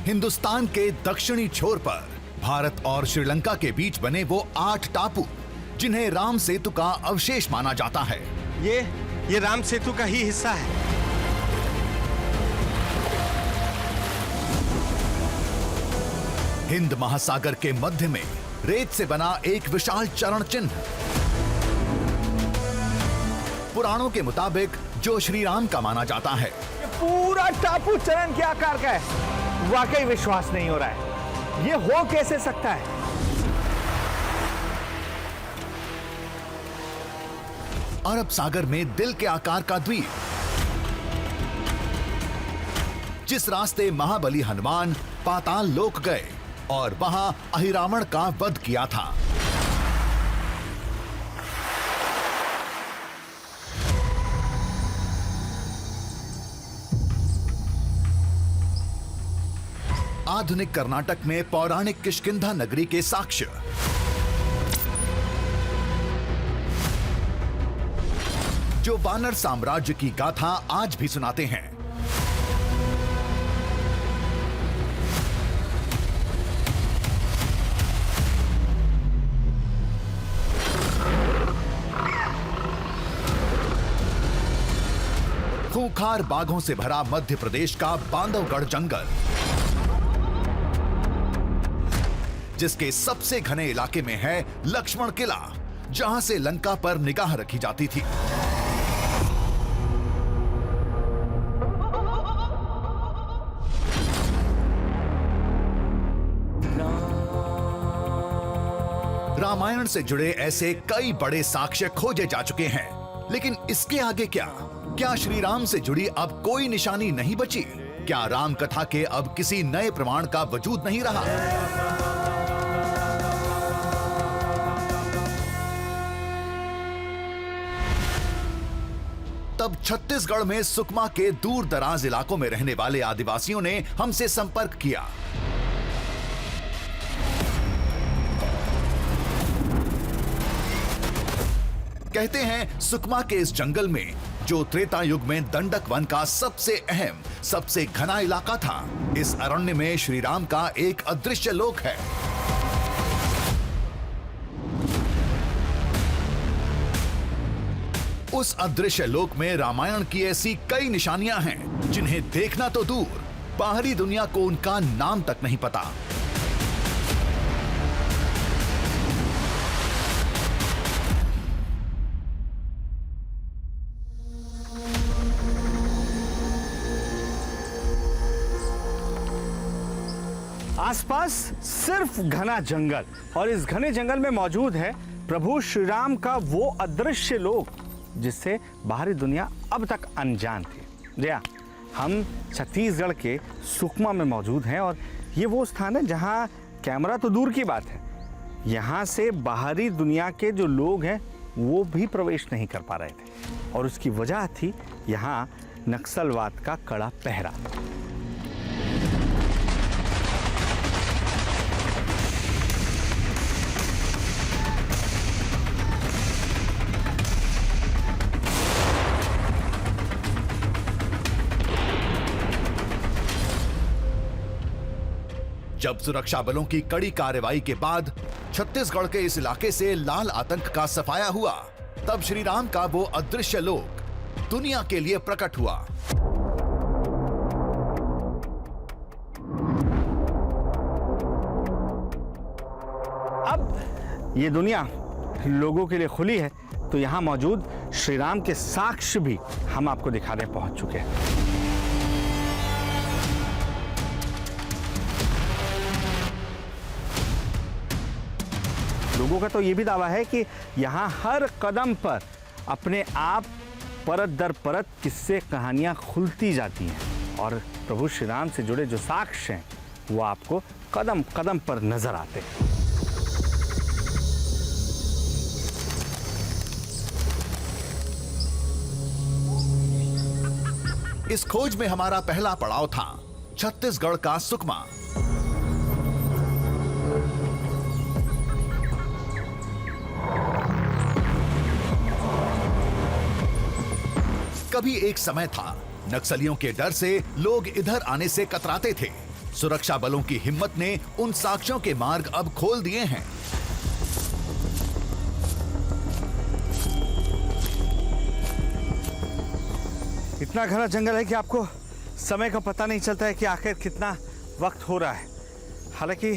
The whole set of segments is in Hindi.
हिंदुस्तान के दक्षिणी छोर पर भारत और श्रीलंका के बीच बने वो 8 टापू जिन्हें राम सेतु का अवशेष माना जाता है। ये राम सेतु का ही हिस्सा है। हिंद महासागर के मध्य में रेत से बना एक विशाल चरण चिन्ह। पुराणों के मुताबिक जो श्री राम का माना जाता है। ये पूरा टापू चरण के आकार का है। वाकई विश्वास नहीं हो रहा है। ये हो कैसे सकता है? अरब सागर में दिल के आकार का द्वीप, जिस रास्ते महाबली हनुमान पाताल लोक गए और वहां अहिरावण का वध किया था। आधुनिक कर्नाटक में पौराणिक किष्किंधा नगरी के साक्ष्य, जो वानर साम्राज्य की गाथा आज भी सुनाते हैं। खूंखार बाघों से भरा मध्य प्रदेश का बांधवगढ़ जंगल, जिसके सबसे घने इलाके में है लक्ष्मण किला, जहां से लंका पर निगाह रखी जाती थी। रामायण से जुड़े ऐसे कई बड़े साक्ष्य खोजे जा चुके हैं, लेकिन इसके आगे क्या श्री राम से जुड़ी अब कोई निशानी नहीं बची? क्या राम कथा के अब किसी नए प्रमाण का वजूद नहीं रहा? तब छत्तीसगढ़ में सुकमा के दूर दराज इलाकों में रहने वाले आदिवासियों ने हमसे संपर्क किया। कहते हैं सुकमा के इस जंगल में, जो त्रेता युग में दंडक वन का सबसे अहम, सबसे घना इलाका था, इस अरण्य में श्री राम का एक अदृश्य लोक है। उस अदृश्य लोक में रामायण की ऐसी कई निशानियां हैं जिन्हें देखना तो दूर, बाहरी दुनिया को उनका नाम तक नहीं पता। आसपास सिर्फ घना जंगल, और इस घने जंगल में मौजूद है प्रभु श्री राम का वो अदृश्य लोक जिससे बाहरी दुनिया अब तक अनजान थी। जया, हम छत्तीसगढ़ के सुकमा में मौजूद हैं और ये वो स्थान है जहां कैमरा तो दूर की बात है, यहाँ से बाहरी दुनिया के जो लोग हैं वो भी प्रवेश नहीं कर पा रहे थे, और उसकी वजह थी यहाँ नक्सलवाद का कड़ा पहरा। जब सुरक्षा बलों की कड़ी कार्रवाई के बाद छत्तीसगढ़ के इस इलाके से लाल आतंक का सफाया हुआ, तब श्री राम का वो अदृश्य लोक दुनिया के लिए प्रकट हुआ। अब ये दुनिया लोगों के लिए खुली है, तो यहां मौजूद श्री राम के साक्ष्य भी हम आपको दिखाने पहुंच चुके हैं। लोगों का तो ये भी दावा है कि यहाँ हर कदम पर अपने आप परत दर परत किस्से कहानियाँ खुलती जाती हैं, और प्रभु श्री राम से जुड़े जो साक्ष्य हैं वो आपको कदम कदम पर नजर आते हैं। इस खोज में हमारा पहला पड़ाव था छत्तीसगढ़ का सुकमा। कभी एक समय था, नक्सलियों के डर से लोग इधर आने से कतराते थे। सुरक्षा बलों की हिम्मत ने उन साक्ष्यों के मार्ग अब खोल दिए हैं। इतना घना जंगल है कि आपको समय का पता नहीं चलता है कि आखिर कितना वक्त हो रहा है। हालांकि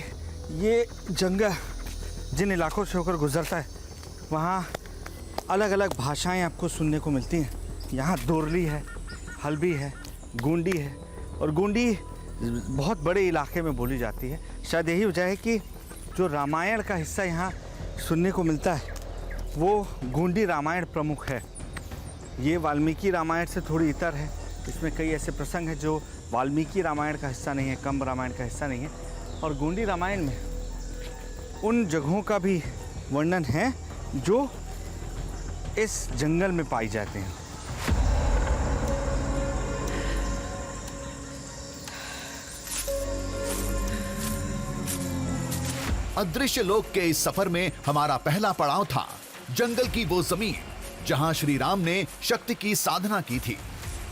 ये जंगल जिन इलाकों से होकर गुजरता है वहाँ अलग अलग भाषाएं आपको सुनने को मिलती हैं। यहाँ दोरली है, हल्बी है, गोंडी है, और गोंडी बहुत बड़े इलाके में बोली जाती है। शायद यही वजह है कि जो रामायण का हिस्सा यहाँ सुनने को मिलता है वो गोंडी रामायण प्रमुख है। ये वाल्मीकि रामायण से थोड़ी इतर है। इसमें कई ऐसे प्रसंग हैं जो वाल्मीकि रामायण का हिस्सा नहीं है, कंब रामायण का हिस्सा नहीं है। और गोंडी रामायण में उन जगहों का भी वर्णन है जो इस जंगल में पाई जाते हैं। अदृश्य लोक के इस सफर में हमारा पहला पड़ाव था जंगल की वो जमीन जहां श्री राम ने शक्ति की साधना की थी,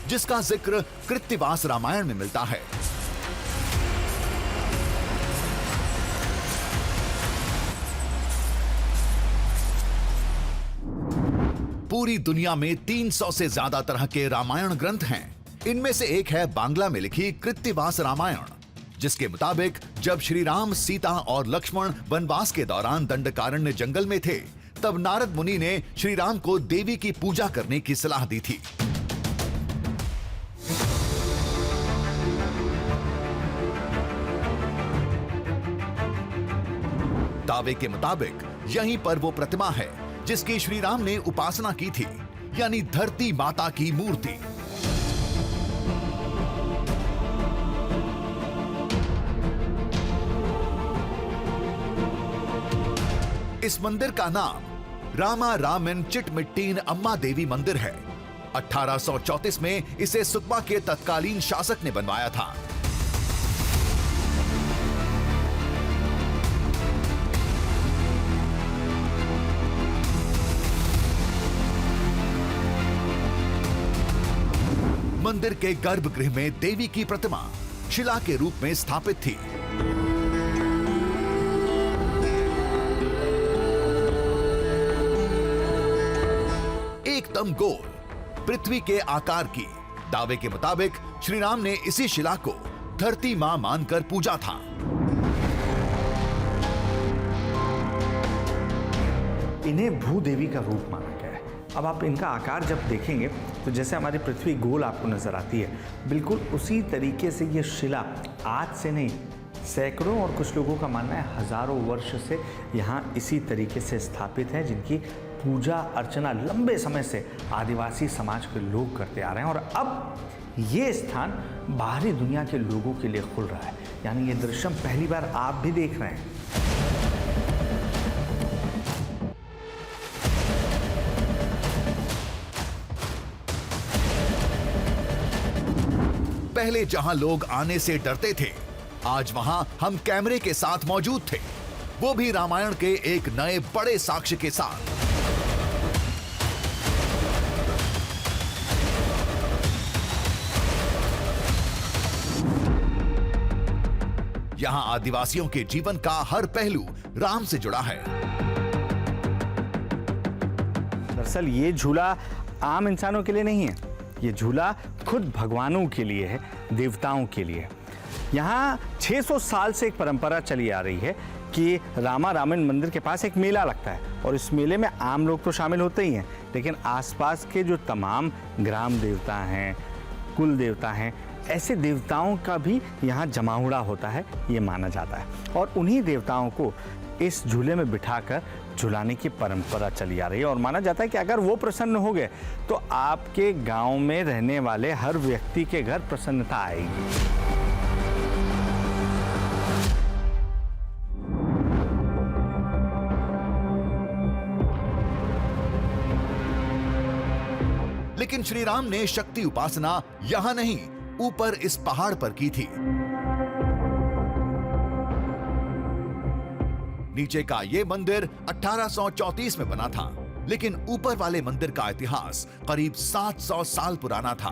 जिसका जिक्र कृत्तिवास रामायण में मिलता है। पूरी दुनिया में 300 से ज्यादा तरह के रामायण ग्रंथ हैं। इनमें से एक है बांग्ला में लिखी कृत्तिवास रामायण, जिसके मुताबिक जब श्री राम, सीता और लक्ष्मण वनवास के दौरान दंडकारण्य जंगल में थे, तब नारद मुनि ने श्री राम को देवी की पूजा करने की सलाह दी थी। दावे के मुताबिक यहीं पर वो प्रतिमा है जिसकी श्री राम ने उपासना की थी, यानी धरती माता की मूर्ति। इस मंदिर का नाम रामा रामन चिटमिट्टीन अम्मा देवी मंदिर है। 1834 में इसे सुकमा के तत्कालीन शासक ने बनवाया था। मंदिर के गर्भगृह में देवी की प्रतिमा शिला के रूप में स्थापित थी। एकदम गोल, पृथ्वी के आकार की। दावे के मुताबिक श्री राम ने इसी शिला को धरती मां मानकर पूजा था। इन्हें भूदेवी का रूप माना गया है। अब आप इनका आकार जब देखेंगे तो जैसे हमारी पृथ्वी गोल आपको नजर आती है, बिल्कुल उसी तरीके से ये शिला आज से नहीं, सैकड़ों और कुछ लोगों का मानना है हजारों वर्ष से यहाँ इसी तरीके से स्थापित है, जिनकी पूजा अर्चना लंबे समय से आदिवासी समाज के लोग करते आ रहे हैं। और अब ये स्थान बाहरी दुनिया के लोगों के लिए खुल रहा है, यानी ये दृश्य पहली बार आप भी देख रहे हैं। पहले जहां लोग आने से डरते थे, आज वहां हम कैमरे के साथ मौजूद थे, वो भी रामायण के एक नए बड़े साक्ष्य के साथ। यहां आदिवासियों के जीवन का हर पहलू राम से जुड़ा है। दरअसल ये झूला आम इंसानों के लिए नहीं है, ये झूला खुद भगवानों के लिए है, देवताओं के लिए। यहाँ 600 साल से एक परंपरा चली आ रही है कि रामा रामन मंदिर के पास एक मेला लगता है, और इस मेले में आम लोग तो शामिल होते ही हैं, लेकिन आसपास के जो तमाम ग्राम देवता हैं, कुल देवता हैं, ऐसे देवताओं का भी यहाँ जमावड़ा होता है, ये माना जाता है। और उन्हीं देवताओं को इस झूले में बिठाकर झुलाने की परंपरा चली आ रही है, और माना जाता है कि अगर वो प्रसन्न हो गए तो आपके गांव में रहने वाले हर व्यक्ति के घर प्रसन्नता आएगी। लेकिन श्री राम ने शक्ति उपासना यहां नहीं, ऊपर इस पहाड़ पर की थी। नीचे का यह मंदिर 1834 में बना था, लेकिन ऊपर वाले मंदिर का इतिहास करीब 700 साल पुराना था।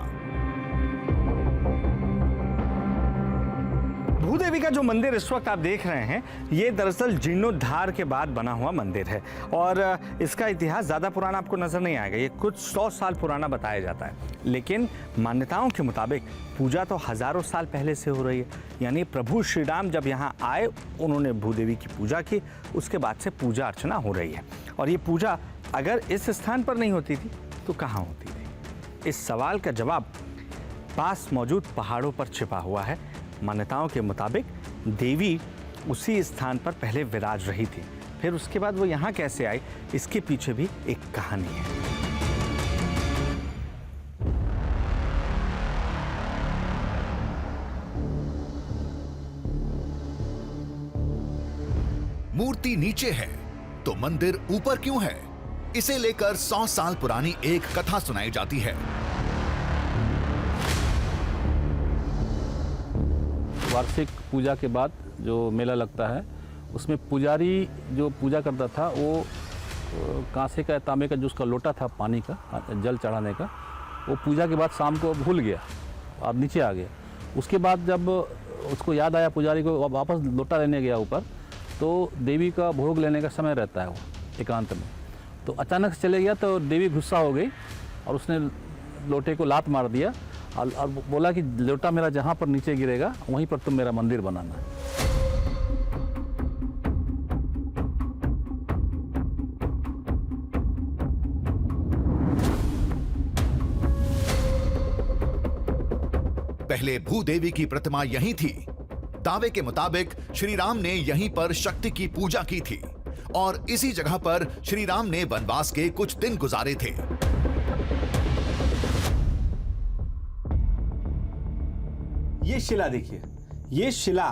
भूदेवी का जो मंदिर इस वक्त आप देख रहे हैं, ये दरअसल जीर्णोद्धार के बाद बना हुआ मंदिर है और इसका इतिहास ज़्यादा पुराना आपको नज़र नहीं आएगा। ये कुछ 100 साल पुराना बताया जाता है, लेकिन मान्यताओं के मुताबिक पूजा तो हज़ारों साल पहले से हो रही है। यानी प्रभु श्री राम जब यहाँ आए, उन्होंने भूदेवी की पूजा की, उसके बाद से पूजा अर्चना हो रही है। और ये पूजा अगर इस स्थान पर नहीं होती थी तो कहाँ होती थी? इस सवाल का जवाब पास मौजूद पहाड़ों पर छिपा हुआ है। मान्यताओं के मुताबिक देवी उसी स्थान पर पहले विराज रही थी, फिर उसके बाद वो यहाँ कैसे आई, इसके पीछे भी एक कहानी है। मूर्ति नीचे है तो मंदिर ऊपर क्यों है? इसे लेकर 100 साल पुरानी एक कथा सुनाई जाती है। वार्षिक पूजा के बाद जो मेला लगता है, उसमें पुजारी जो पूजा करता था वो कांसे का तांबे का जो उसका लोटा था पानी का जल चढ़ाने का, वो पूजा के बाद शाम को भूल गया और नीचे आ गया। उसके बाद जब उसको याद आया पुजारी को, वापस लोटा लेने गया ऊपर, तो देवी का भोग लेने का समय रहता है वो एकांत में, तो अचानक से चले गया तो देवी गुस्सा हो गई और उसने लोटे को लात मार दिया और बोला कि लोटा मेरा जहाँ पर नीचे गिरेगा वहीं पर तुम मेरा मंदिर बनाना। पहले भूदेवी की प्रतिमा यहीं थी। दावे के मुताबिक श्री राम ने यहीं पर शक्ति की पूजा की थी और इसी जगह पर श्री राम ने वनवास के कुछ दिन गुजारे थे। ये शिला देखिए, ये शिला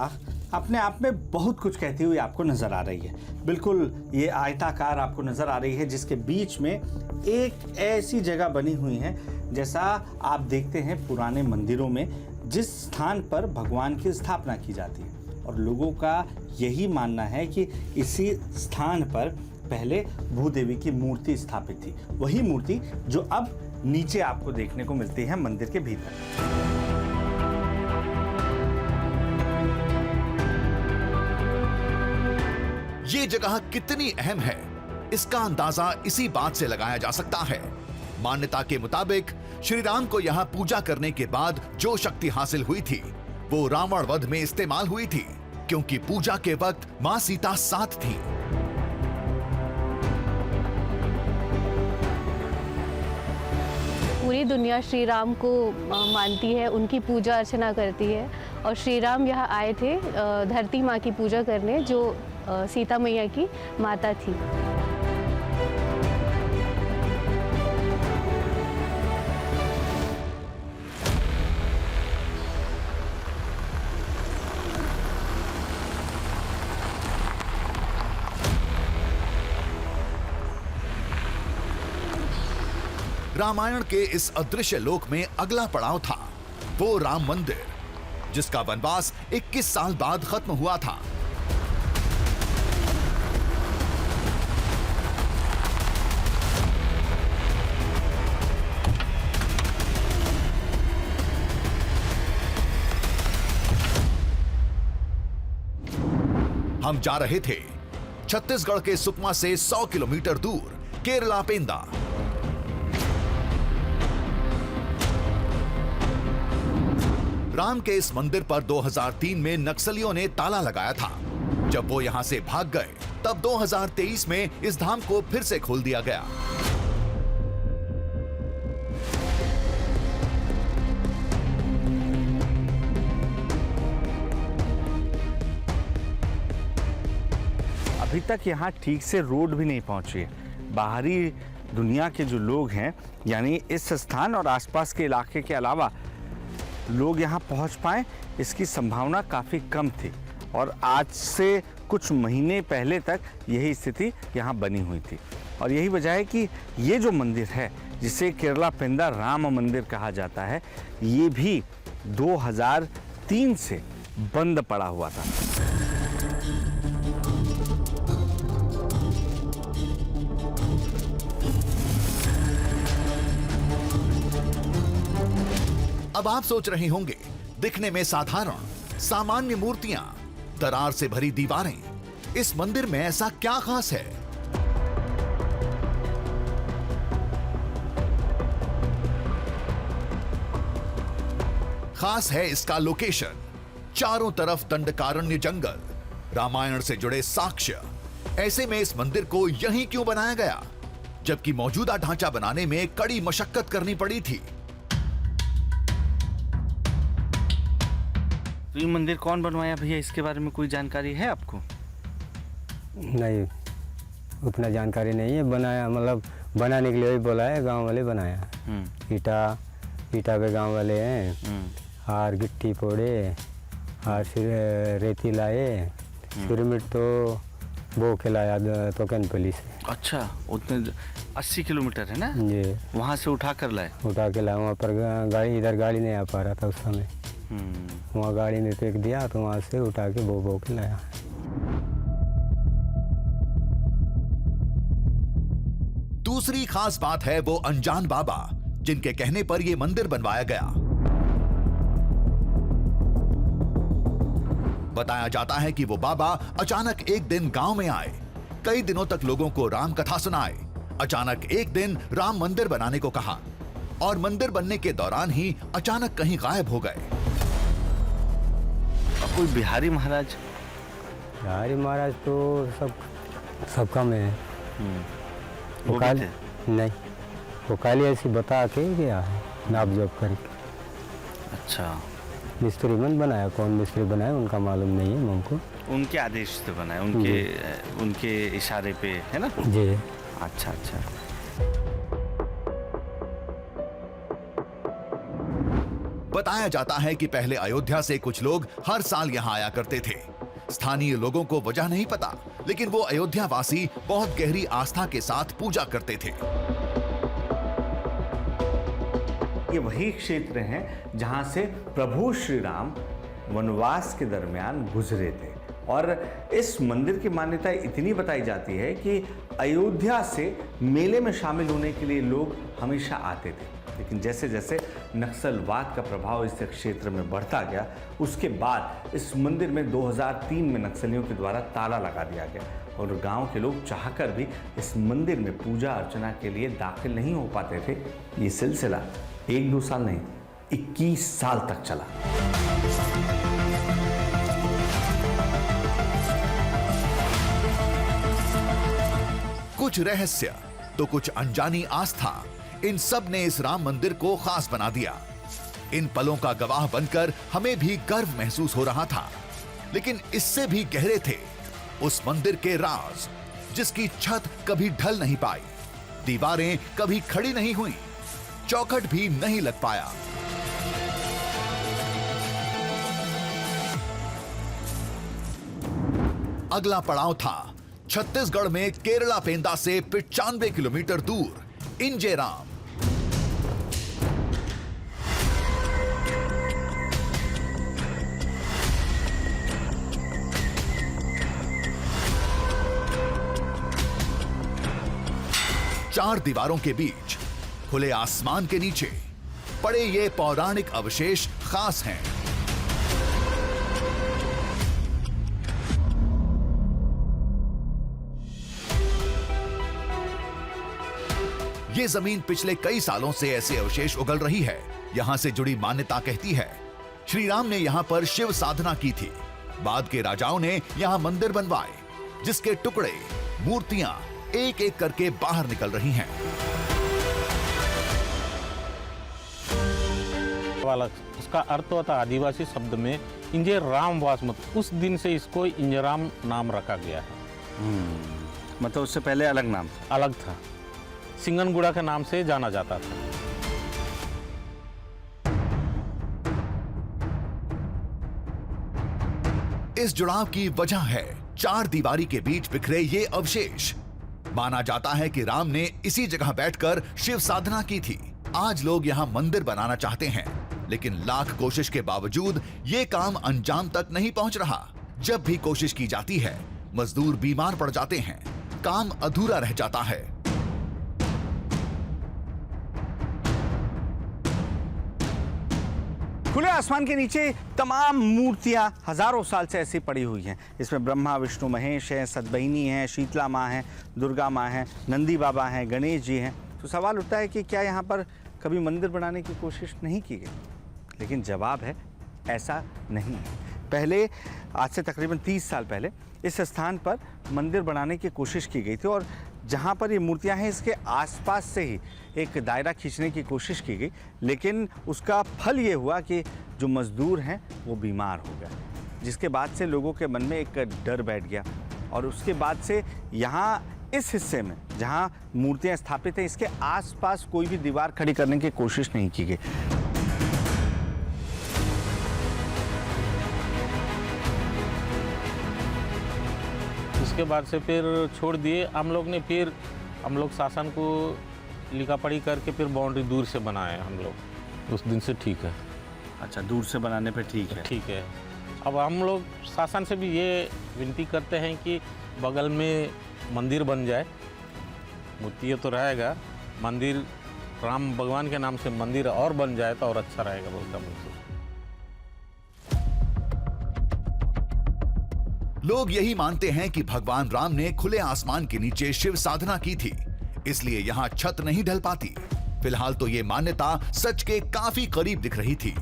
अपने आप में बहुत कुछ कहती हुई आपको नजर आ रही है। बिल्कुल ये आयताकार आपको नजर आ रही है, जिसके बीच में एक ऐसी जगह बनी हुई है जैसा आप देखते हैं पुराने मंदिरों में, जिस स्थान पर भगवान की स्थापना की जाती है। और लोगों का यही मानना है कि इसी स्थान पर पहले भूदेवी की मूर्ति स्थापित थी, वही मूर्ति जो अब नीचे आपको देखने को मिलती है मंदिर के भीतर। ये जगह कितनी अहम है, इसका अंदाजा इसी बात से लगाया जा सकता है। मान्यता के मुताबिक श्री राम को यहाँ पूजा करने के बाद जो शक्ति हासिल हुई थी, वो रावण वध में इस्तेमाल हुई थी, क्योंकि पूजा के वक्त मां सीता साथ थी। पूरी दुनिया श्री राम को मानती है, उनकी पूजा अर्चना करती है और श्री राम यहाँ आए थे धरती माँ की पूजा करने, जो सीता मैया की माता थी। रामायण के इस अदृश्य लोक में अगला पड़ाव था वो राम मंदिर, जिसका वनवास 21 साल बाद खत्म हुआ था। हम जा रहे थे छत्तीसगढ़ के सुकमा से 100 किलोमीटर दूर केरला पेंदा। राम के इस मंदिर पर 2003 में नक्सलियों ने ताला लगाया था। जब वो यहां से भाग गए, तब 2023 में इस धाम को फिर से खोल दिया गया। अभी तक यहाँ ठीक से रोड भी नहीं पहुंची है। बाहरी दुनिया के जो लोग हैं, यानी इस स्थान और आसपास के इलाके के अलावा लोग यहाँ पहुँच पाए, इसकी संभावना काफ़ी कम थी। और आज से कुछ महीने पहले तक यही स्थिति यहाँ बनी हुई थी। और यही वजह है कि ये जो मंदिर है, जिसे केरला पेंदा राम मंदिर कहा जाता है, ये भी 2003 से बंद पड़ा हुआ था। अब आप सोच रहे होंगे, दिखने में साधारण, सामान्य मूर्तियां, दरार से भरी दीवारें, इस मंदिर में ऐसा क्या खास है? खास है इसका लोकेशन। चारों तरफ दंडकारण्य जंगल, रामायण से जुड़े साक्ष्य। ऐसे में इस मंदिर को यहीं क्यों बनाया गया, जबकि मौजूदा ढांचा बनाने में कड़ी मशक्कत करनी पड़ी थी? तो ये मंदिर कौन बनवाया भैया, इसके बारे में कोई जानकारी है आपको? नहीं, उतना जानकारी नहीं है। बनाया मतलब बनाने के लिए वही बोला है, गांव वाले बनाया। ईटा पे गांव वाले हैं, और गिट्टी फोड़े और फिर रेती लाए, पिरामिड तो वो के लाया तो कैनपली से। अच्छा, उतने 80 किलोमीटर है ना जी, वहाँ से उठा कर लाए। उठा के लाया। वहाँ पर गाड़ी, इधर गाड़ी नहीं आ पा रहा था उस समय, वहाँ गाड़ी ने फेंक दिया तो वहाँ से उठा के बो के लाया। दूसरी खास बात है वो अनजान बाबा, जिनके कहने पर यह मंदिर बनवाया गया। बताया जाता है कि वो बाबा अचानक एक दिन गांव में आए, कई दिनों तक लोगों को राम कथा सुनाए। अचानक एक दिन राम मंदिर बनाने को कहा और मंदिर बनने के दौरान ही अचानक कहीं गायब हो गए। कोई बिहारी महाराज? बिहारी महाराज तो सबका में है। वो काली भी थे? नहीं, वो काली ऐसी बता के गया है, नाप जोप करके। अच्छा, मिस्त्री मन बनाया, कौन मिस्त्री बनाया उनका मालूम नहीं है हमको। उनके आदेश से बनाया, उनके इशारे पे, है ना जी। अच्छा। बताया जाता है कि पहले अयोध्या से कुछ लोग हर साल यहां आया करते थे। स्थानीय लोगों को वजह नहीं पता, लेकिन वो अयोध्या वासी बहुत गहरी आस्था के साथ पूजा करते थे। ये वही क्षेत्र हैं जहां से प्रभु श्री राम वनवास के दरमियान गुजरे थे, और इस मंदिर की मान्यता इतनी बताई जाती है कि अयोध्या से मेले में शामिल होने के लिए लोग हमेशा आते थे। लेकिन जैसे जैसे नक्सलवाद का प्रभाव इस क्षेत्र में बढ़ता गया, उसके बाद इस मंदिर में 2003 में नक्सलियों के द्वारा ताला लगा दिया गया, और गांव के लोग चाहकर भी इस मंदिर में पूजा अर्चना के लिए दाखिल नहीं हो पाते थे। ये सिलसिला 1-2 साल नहीं, 21 साल तक चला। कुछ रहस्य तो कुछ अनजानी आस्था, इन सब ने इस राम मंदिर को खास बना दिया। इन पलों का गवाह बनकर हमें भी गर्व महसूस हो रहा था, लेकिन इससे भी गहरे थे उस मंदिर के राज, जिसकी छत कभी ढल नहीं पाई, दीवारें कभी खड़ी नहीं हुई, चौखट भी नहीं लग पाया। अगला पड़ाव था छत्तीसगढ़ में केरला पेंदा से 95 किलोमीटर दूर इंजेराम। चार दीवारों के बीच, खुले आसमान के नीचे पड़े ये पौराणिक अवशेष खास हैं। ये जमीन पिछले कई सालों से ऐसे अवशेष उगल रही है। यहां से जुड़ी मान्यता कहती है श्री राम ने यहां पर शिव साधना की थी। बाद के राजाओं ने यहां मंदिर बनवाए, जिसके टुकड़े, मूर्तियां एक एक करके बाहर निकल रही हैं। वाला उसका अर्थ होता आदिवासी शब्द में इंजे राम वास, मत उस दिन से इसको इंजराम नाम रखा गया है। मतलब उससे पहले अलग नाम था? अलग था, सिंगनगुड़ा के नाम से जाना जाता था। इस जुड़ाव की वजह है चार दीवारी के बीच बिखरे ये अवशेष। माना जाता है कि राम ने इसी जगह बैठकर शिव साधना की थी। आज लोग यहाँ मंदिर बनाना चाहते हैं, लेकिन लाख कोशिश के बावजूद ये काम अंजाम तक नहीं पहुंच रहा। जब भी कोशिश की जाती है, मजदूर बीमार पड़ जाते हैं, काम अधूरा रह जाता है। खुले आसमान के नीचे तमाम मूर्तियां हजारों साल से ऐसी पड़ी हुई हैं। इसमें ब्रह्मा विष्णु महेश हैं, सतबहिनी हैं, शीतला माँ हैं, दुर्गा माँ हैं, नंदी बाबा हैं, गणेश जी हैं। तो सवाल उठता है कि क्या यहाँ पर कभी मंदिर बनाने की कोशिश नहीं की गई? लेकिन जवाब है ऐसा नहीं है। पहले आज से तकरीबन 30 साल पहले इस स्थान पर मंदिर बनाने की कोशिश की गई थी और जहाँ पर ये मूर्तियाँ हैं इसके आसपास से ही एक दायरा खींचने की कोशिश की गई, लेकिन उसका फल ये हुआ कि जो मज़दूर हैं वो बीमार हो गए, जिसके बाद से लोगों के मन में एक डर बैठ गया और उसके बाद से यहाँ इस हिस्से में जहाँ मूर्तियाँ स्थापित हैं इसके आसपास कोई भी दीवार खड़ी करने की कोशिश नहीं की गई। उसके बाद से फिर छोड़ दिए हम लोग ने। फिर हम लोग शासन को लिखा पढ़ी करके फिर बाउंड्री दूर से बनाए हम लोग। उस दिन से ठीक है। अच्छा, दूर से बनाने पे ठीक है। ठीक है। अब हम लोग शासन से भी ये विनती करते हैं कि बगल में मंदिर बन जाए। मूर्ति तो रहेगा, मंदिर राम भगवान के नाम से मंदिर और बन जाए तो और अच्छा रहेगा बोलता मुझसे। लोग यही मानते हैं कि भगवान राम ने खुले आसमान के नीचे शिव साधना की थी, इसलिए यहाँ छत नहीं ढल पाती। फिलहाल तो ये मान्यता सच के काफी करीब दिख रही थी।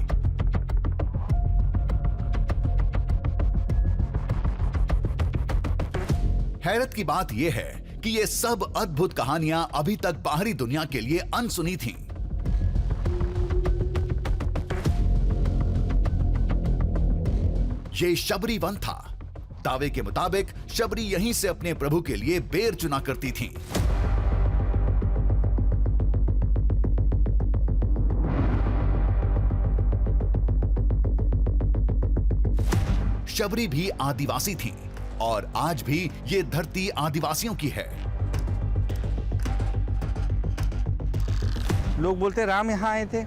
हैरत की बात यह है कि ये सब अद्भुत कहानियां अभी तक बाहरी दुनिया के लिए अनसुनी थीं। ये शबरी वन था। दावे के मुताबिक शबरी यहीं से अपने प्रभु के लिए बेर चुना करती थीं। शबरी भी आदिवासी थीं और आज भी ये धरती आदिवासियों की है। लोग बोलते राम यहाँ आए थे।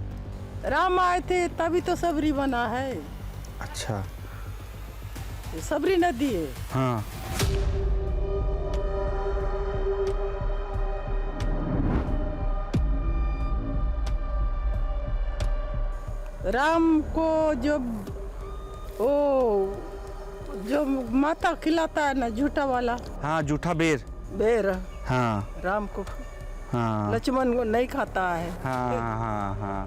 राम आए थे तभी तो सबरी बना है। अच्छा, ये सबरी नदी है। हाँ। राम को जो माता खिलाता है ना, झूठा वाला। हाँ, जूठा बेर। बेर। हाँ राम को, हाँ लक्ष्मण को नहीं खाता है। हाँ हाँ हाँ,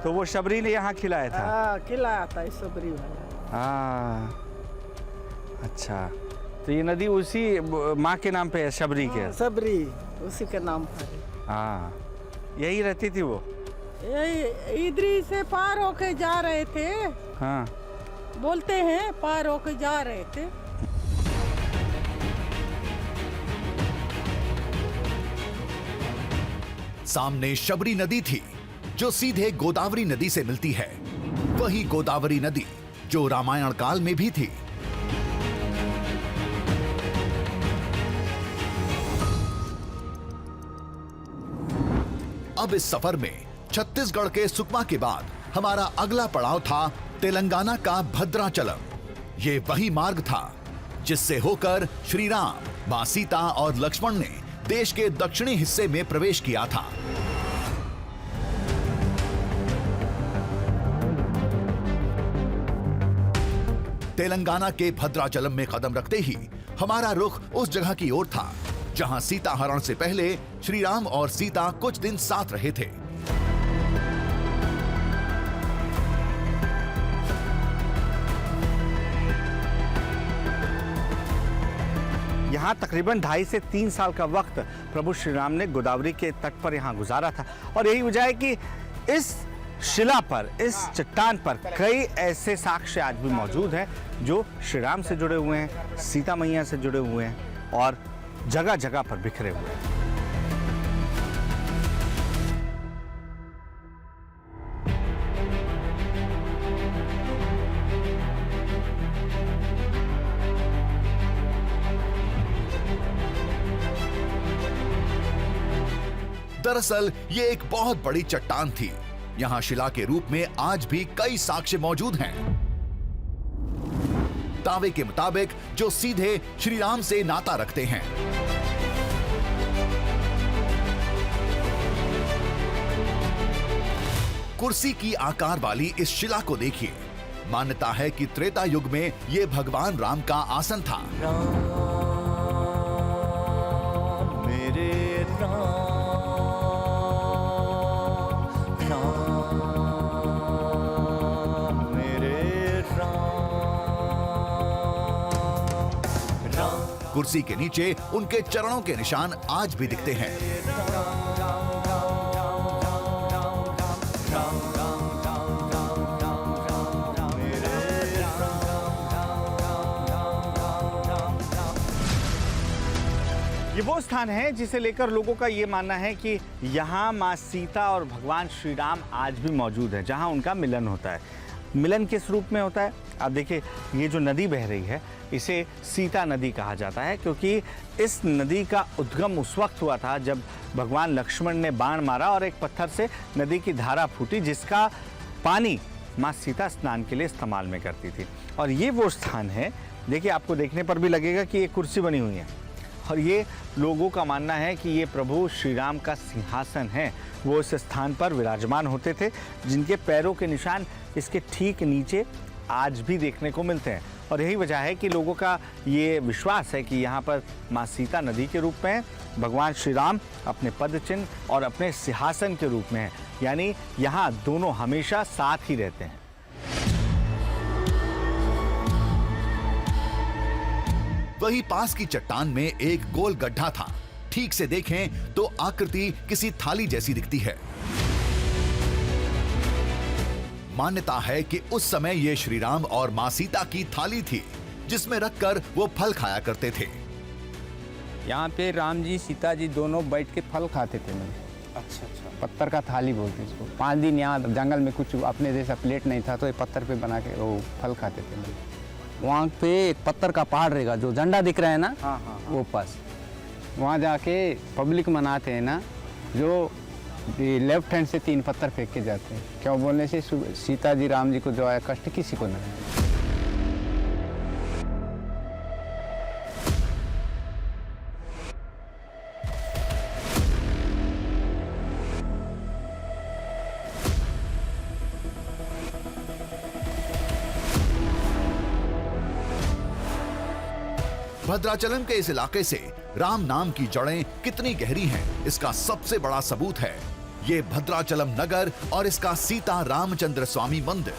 तो वो शबरी ने यहाँ खिलाया था। हाँ, खिलाया था इस सबरी वाला। हाँ, अच्छा, तो ये नदी उसी माँ के नाम पे है, शबरी के। सबरी उसी के नाम पर है। हाँ, यही रहती थी वो। यही इधर से पार होके जा रहे थे। हाँ, बोलते हैं पार होके जा रहे थे। सामने शबरी नदी थी जो सीधे गोदावरी नदी से मिलती है, वही गोदावरी नदी जो रामायण काल में भी थी। अब इस सफर में छत्तीसगढ़ के सुकमा के बाद हमारा अगला पड़ाव था तेलंगाना का भद्राचलम। ये वही मार्ग था जिससे होकर श्री राम, मां सीता और लक्ष्मण ने देश के दक्षिणी हिस्से में प्रवेश किया था। तेलंगाना के भद्राचलम में कदम रखते ही हमारा रुख उस जगह की ओर था जहां सीता हरण से पहले श्री राम और सीता कुछ दिन साथ रहे थे। यहाँ तकरीबन 2.5 से 3 साल का वक्त प्रभु श्री राम ने गोदावरी के तट पर यहाँ गुजारा था और यही वजह है कि इस शिला पर, इस चट्टान पर कई ऐसे साक्ष्य आज भी मौजूद हैं जो श्री राम से जुड़े हुए हैं, सीता मैया से जुड़े हुए हैं और जगह जगह पर बिखरे हुए हैं। दरअसल ये एक बहुत बड़ी चट्टान थी। यहाँ शिला के रूप में आज भी कई साक्ष्य मौजूद हैं। दावे के मुताबिक जो सीधे श्री राम से नाता रखते हैं। कुर्सी की आकार वाली इस शिला को देखिए। मान्यता है कि त्रेता युग में ये भगवान राम का आसन था। कुर्सी के नीचे उनके चरणों के निशान आज भी दिखते हैं। ये वो स्थान है जिसे लेकर लोगों का ये मानना है कि यहाँ माँ सीता और भगवान श्री राम आज भी मौजूद है, जहाँ उनका मिलन होता है। मिलन किस रूप में होता है? आप देखिए, ये जो नदी बह रही है इसे सीता नदी कहा जाता है, क्योंकि इस नदी का उद्गम उस वक्त हुआ था जब भगवान लक्ष्मण ने बाण मारा और एक पत्थर से नदी की धारा फूटी, जिसका पानी माँ सीता स्नान के लिए इस्तेमाल में करती थी। और ये वो स्थान है, देखिए आपको देखने पर भी लगेगा कि एक कुर्सी बनी हुई है, और ये लोगों का मानना है कि ये प्रभु श्री राम का सिंहासन है। वो इस स्थान पर विराजमान होते थे, जिनके पैरों के निशान इसके ठीक नीचे आज भी देखने को मिलते हैं। और यही वजह है कि लोगों का ये विश्वास है कि यहाँ पर माँ सीता नदी के रूप में है, भगवान श्री राम अपने पद चिन्ह और अपने सिंहासन के रूप में है, यानी यहाँ दोनों हमेशा साथ ही रहते हैं। वही पास की चट्टान में एक गोल गड्ढा था। ठीक से देखें तो आकृति किसी थाली जैसी दिखती है। मान्यता है कि उस समय ये श्री राम और मां सीता की थाली थी, जिसमें रखकर वो फल खाया करते थे। यहाँ पे राम जी सीता जी दोनों बैठ के फल खाते थे। अच्छा, पत्थर का थाली बोलते इसको। 5 दिन यहाँ जंगल में कुछ अपने जैसा प्लेट नहीं था, तो ये पत्थर पे बना के वो फल खाते थे। वहाँ पे एक पत्थर का पहाड़ रहेगा, जो झंडा दिख रहा है ना, वो पास वहाँ जाके पब्लिक मनाते हैं ना, जो लेफ्ट हैंड से 3 पत्थर फेंक के जाते हैं। क्या बोलने से सीता जी राम जी को जो आया कष्ट किसी को नहीं। भद्राचलम के इस इलाके से राम नाम की जड़ें कितनी गहरी हैं, इसका सबसे बड़ा सबूत है ये भद्राचलम नगर और इसका सीता रामचंद्र स्वामी मंदिर।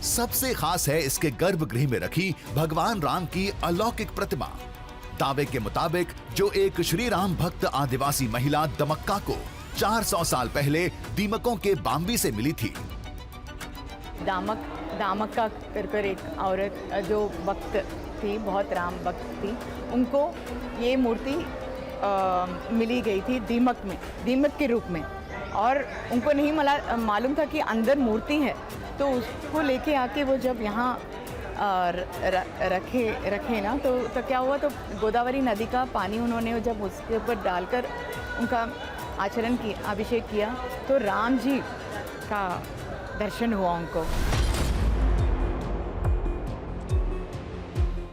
सबसे खास है इसके गर्भगृह में रखी भगवान राम की अलौकिक प्रतिमा। दावे के मुताबिक जो एक श्री राम भक्त आदिवासी महिला दमक्का को 400 साल पहले दीमकों के बाम्बी से मिली थी। दामक्का कर एक औरत जो भक्त थी, बहुत राम भक्त थी, उनको ये मूर्ति मिली गई थी दीमक के रूप में, और उनको नहीं मालूम था कि अंदर मूर्ति है। तो उसको लेके आके वो जब यहाँ रखे ना, तो क्या हुआ, तो गोदावरी नदी का पानी उन्होंने जब उसके ऊपर डालकर उनका आचरण किया, अभिषेक किया, तो राम जी का दर्शन हुआ उनको।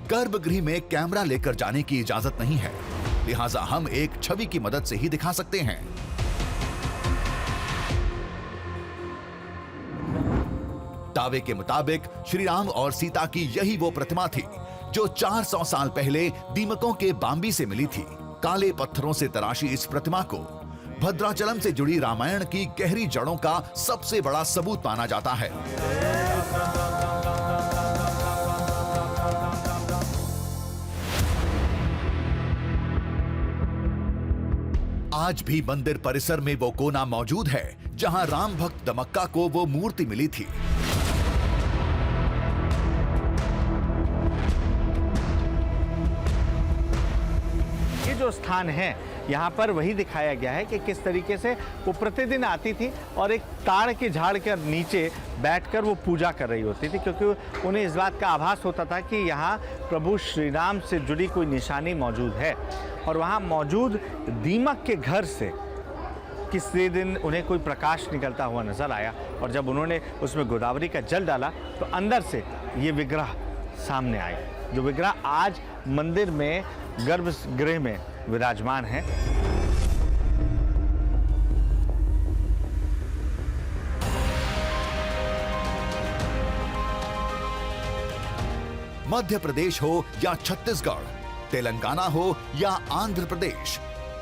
गर्भगृह में कैमरा लेकर जाने की इजाजत नहीं है, लिहाजा हम एक छवि की मदद से ही दिखा सकते हैं। दावे के मुताबिक श्री राम और सीता की यही वो प्रतिमा थी जो 400 साल पहले दीमकों के बाम्बी से मिली थी। काले पत्थरों से तराशी इस प्रतिमा को भद्राचलम से जुड़ी रामायण की गहरी जड़ों का सबसे बड़ा सबूत माना जाता है। आज भी मंदिर परिसर में वो कोना मौजूद है जहां राम भक्त दमक्का को वो मूर्ति मिली थी। जो स्थान है यहाँ पर वही दिखाया गया है कि किस तरीके से वो प्रतिदिन आती थी और एक ताड़ के झाड़ के नीचे बैठकर वो पूजा कर रही होती थी, क्योंकि उन्हें इस बात का आभास होता था कि यहाँ प्रभु श्री राम से जुड़ी कोई निशानी मौजूद है। और वहाँ मौजूद दीमक के घर से किसी दिन उन्हें कोई प्रकाश निकलता हुआ नजर आया और जब उन्होंने उसमें गोदावरी का जल डाला तो अंदर से ये विग्रह सामने आए, जो विग्रह आज मंदिर में गर्भगृह में विराजमान है। मध्य प्रदेश हो या छत्तीसगढ़, तेलंगाना हो या आंध्र प्रदेश,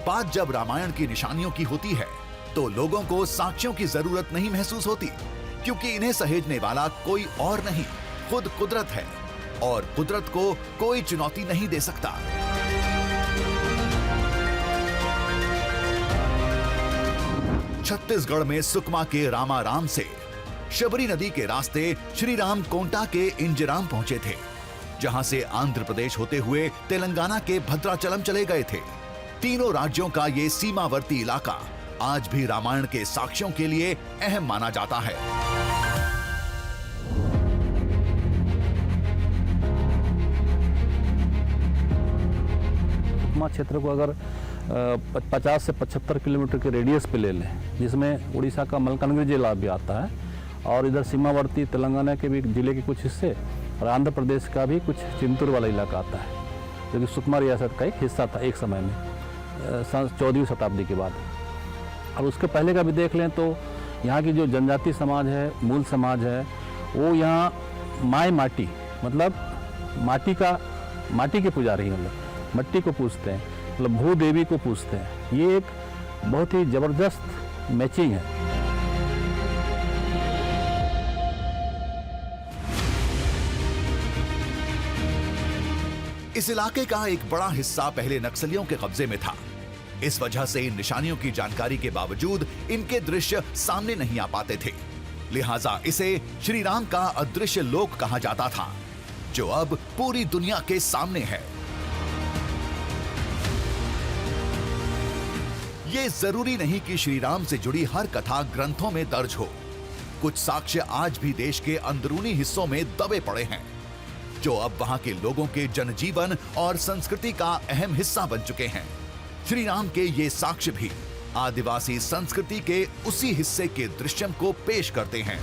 बात जब रामायण की निशानियों की होती है तो लोगों को साक्ष्यों की जरूरत नहीं महसूस होती, क्योंकि इन्हें सहेजने वाला कोई और नहीं, खुद कुदरत है और कुदरत को कोई चुनौती नहीं दे सकता। छत्तीसगढ़ में सुकमा के रामाराम से शबरी नदी के रास्ते श्री राम कोंटा के इंजराम पहुंचे थे, जहां से आंध्र प्रदेश होते हुए तेलंगाना के भद्राचलम चले गए थे। तीनों राज्यों का ये सीमावर्ती इलाका आज भी रामायण के साक्ष्यों के लिए अहम माना जाता है। सुकमा क्षेत्र को अगर 50 से 75 किलोमीटर के रेडियस पे ले लें, जिसमें उड़ीसा का मलकानगिरी जिला भी आता है और इधर सीमावर्ती तेलंगाना के भी जिले के कुछ हिस्से और आंध्र प्रदेश का भी कुछ चिंतूर वाला इलाका आता है, जो कि सुकमा रियासत का एक हिस्सा था एक समय में 14वीं शताब्दी के बाद। और उसके पहले का भी देख लें तो यहाँ की जो जनजाति समाज है, मूल समाज है, वो यहाँ माई माटी मतलब माटी के पुजारी हैं, मतलब मट्टी को पूजते हैं, मतलब भू देवी को पूजते हैं। ये एक बहुत ही ज़बरदस्त मैचिंग है। इस इलाके का एक बड़ा हिस्सा पहले नक्सलियों के कब्जे में था। इस वजह से इन निशानियों की जानकारी के बावजूद इनके दृश्य सामने नहीं आ पाते थे, लिहाजा इसे श्री राम का अदृश्य लोक कहा जाता था, जो अब पूरी दुनिया के सामने है। ये जरूरी नहीं कि श्री राम से जुड़ी हर कथा ग्रंथों में दर्ज हो। कुछ साक्ष्य आज भी देश के अंदरूनी हिस्सों में दबे पड़े हैं, जो अब वहां के लोगों के जनजीवन और संस्कृति का अहम हिस्सा बन चुके हैं। श्री राम के ये साक्ष्य भी आदिवासी संस्कृति के उसी हिस्से के दृश्यम को पेश करते हैं।